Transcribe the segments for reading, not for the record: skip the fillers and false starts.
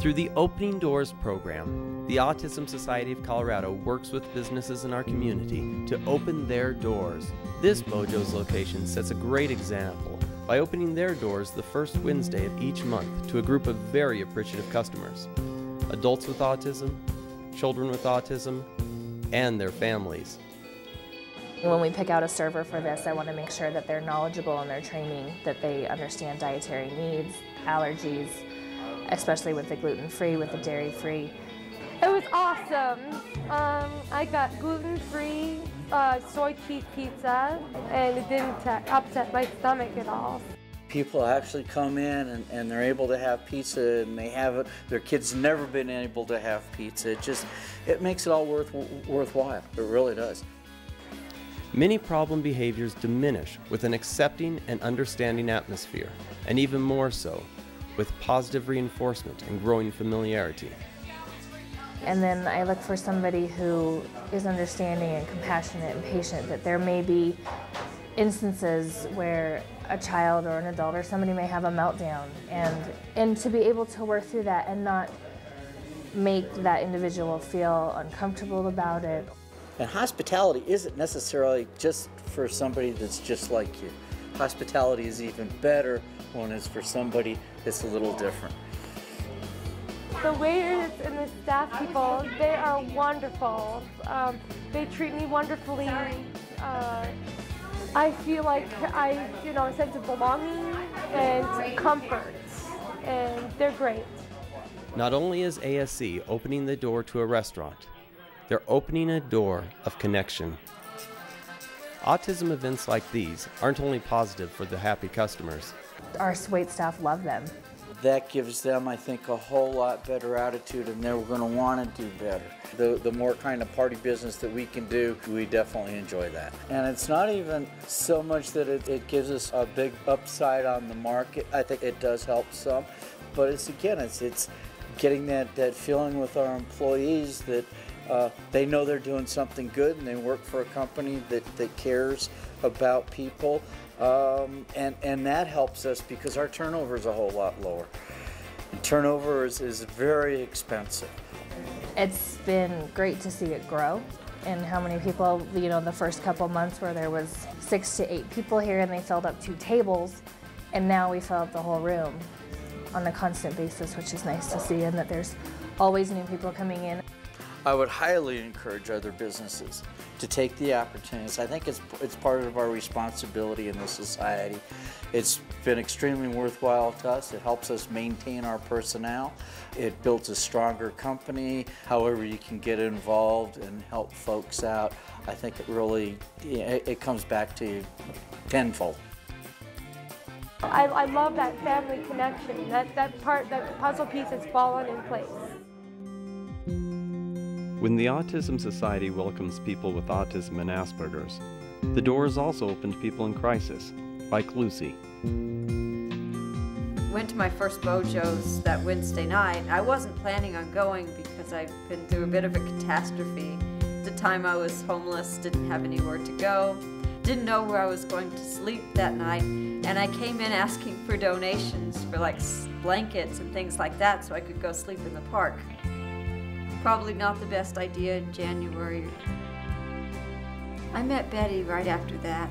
Through the Opening Doors program, the Autism Society of Colorado works with businesses in our community to open their doors. This Mojo's location sets a great example by opening their doors the first Wednesday of each month to a group of very appreciative customers: adults with autism, children with autism, and their families. When we pick out a server for this, I want to make sure that they're knowledgeable in their training, that they understand dietary needs, allergies, especially with the gluten-free, with the dairy-free. It was awesome. I got gluten-free soy cheese pizza, and it didn't upset my stomach at all. People actually come in and they're able to have pizza, and they have it. Their kids never been able to have pizza. It makes it all worthwhile. It really does. Many problem behaviors diminish with an accepting and understanding atmosphere, and even more so with positive reinforcement and growing familiarity. And then I look for somebody who is understanding and compassionate and patient, that there may be instances where a child or an adult or somebody may have a meltdown, and to be able to work through that and not make that individual feel uncomfortable about it. And hospitality isn't necessarily just for somebody that's just like you. Hospitality is even better when it's for somebody that's a little different. The waiters and the staff people, they are wonderful. They treat me wonderfully. I feel like a sense of belonging and comfort, and they're great. Not only is ASC opening the door to a restaurant, they're opening a door of connection. Autism events like these aren't only positive for the happy customers. Our wait staff love them. That gives them, I think, a whole lot better attitude, and they're going to want to do better. The more kind of party business that we can do, we definitely enjoy that. And it's not even so much that it gives us a big upside on the market. I think it does help some, but it's getting that feeling with our employees that they know they're doing something good, and they work for a company that cares about people. And that helps us because our turnover is a whole lot lower. And turnover is very expensive. It's been great to see it grow, and how many people, the first couple months where there was 6 to 8 people here and they filled up 2 tables, and now we fill up the whole room on a constant basis, which is nice to see, and that there's always new people coming in. I would highly encourage other businesses to take the opportunities. I think it's part of our responsibility in this society. It's been extremely worthwhile to us. It helps us maintain our personnel. It builds a stronger company. However you can get involved and help folks out, I think it really, it comes back to you tenfold. I love that family connection. That puzzle piece has fallen in place. When the Autism Society welcomes people with autism and Asperger's, the door is also open to people in crisis, like Lucy. Went to my first Mojo's that Wednesday night. I wasn't planning on going because I've been through a bit of a catastrophe. At the time I was homeless, didn't have anywhere to go, didn't know where I was going to sleep that night, and I came in asking for donations for like blankets and things like that so I could go sleep in the park. Probably not the best idea in January. I met Betty right after that,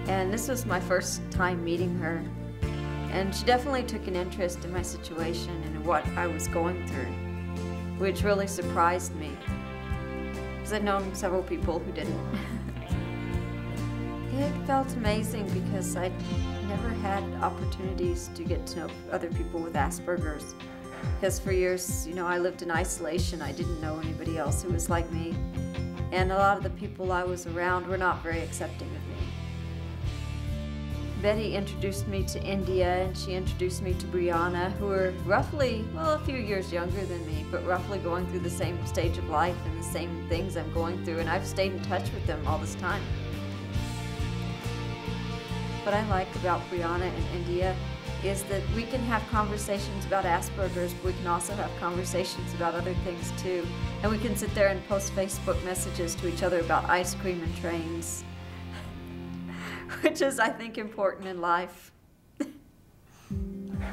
and this was my first time meeting her. And she definitely took an interest in my situation and what I was going through, which really surprised me, because I'd known several people who didn't. It felt amazing because I'd never had opportunities to get to know other people with Asperger's. Because for years, I lived in isolation. I didn't know anybody else who was like me. And a lot of the people I was around were not very accepting of me. Betty introduced me to India, and she introduced me to Brianna, who were roughly, a few years younger than me, but roughly going through the same stage of life and the same things I'm going through, and I've stayed in touch with them all this time. What I like about Brianna and India is that we can have conversations about Asperger's, but we can also have conversations about other things too. And we can sit there and post Facebook messages to each other about ice cream and trains, which is, I think, important in life.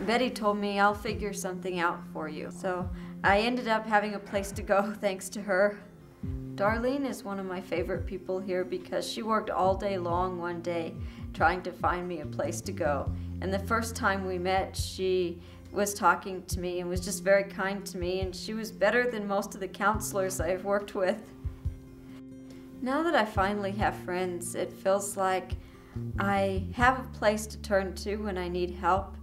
Betty told me, I'll figure something out for you. So I ended up having a place to go thanks to her. Darlene is one of my favorite people here because she worked all day long one day trying to find me a place to go. And the first time we met, she was talking to me and was just very kind to me, and she was better than most of the counselors I've worked with. Now that I finally have friends, it feels like I have a place to turn to when I need help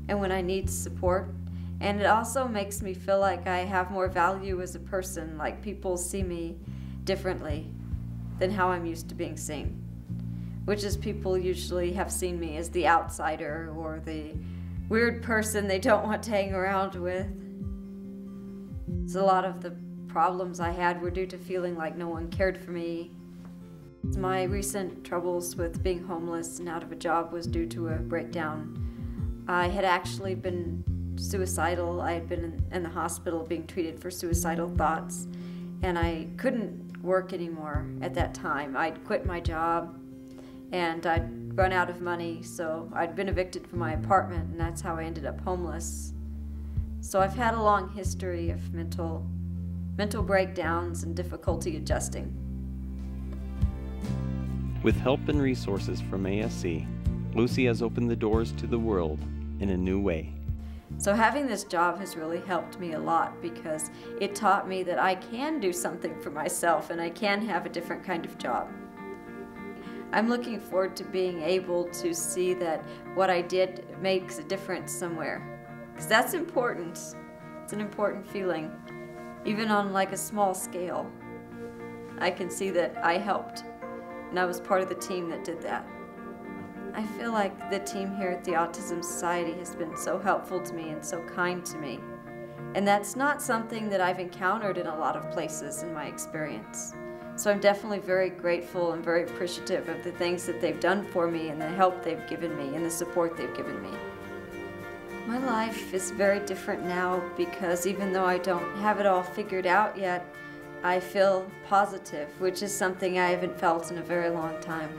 and when I need support. And it also makes me feel like I have more value as a person, like people see me differently than how I'm used to being seen, which is people usually have seen me as the outsider or the weird person they don't want to hang around with. So a lot of the problems I had were due to feeling like no one cared for me. My recent troubles with being homeless and out of a job was due to a breakdown. I had actually been suicidal. I had been in the hospital being treated for suicidal thoughts, and I couldn't work anymore at that time. I'd quit my job and I'd run out of money, so I'd been evicted from my apartment, and that's how I ended up homeless. So I've had a long history of mental breakdowns and difficulty adjusting. With help and resources from ASC, Lucy has opened the doors to the world in a new way. So having this job has really helped me a lot because it taught me that I can do something for myself and I can have a different kind of job. I'm looking forward to being able to see that what I did makes a difference somewhere, because that's important. It's an important feeling, even on like a small scale. I can see that I helped, and I was part of the team that did that. I feel like the team here at the Autism Society has been so helpful to me and so kind to me. And that's not something that I've encountered in a lot of places in my experience. So I'm definitely very grateful and very appreciative of the things that they've done for me and the help they've given me and the support they've given me. My life is very different now because even though I don't have it all figured out yet, I feel positive, which is something I haven't felt in a very long time.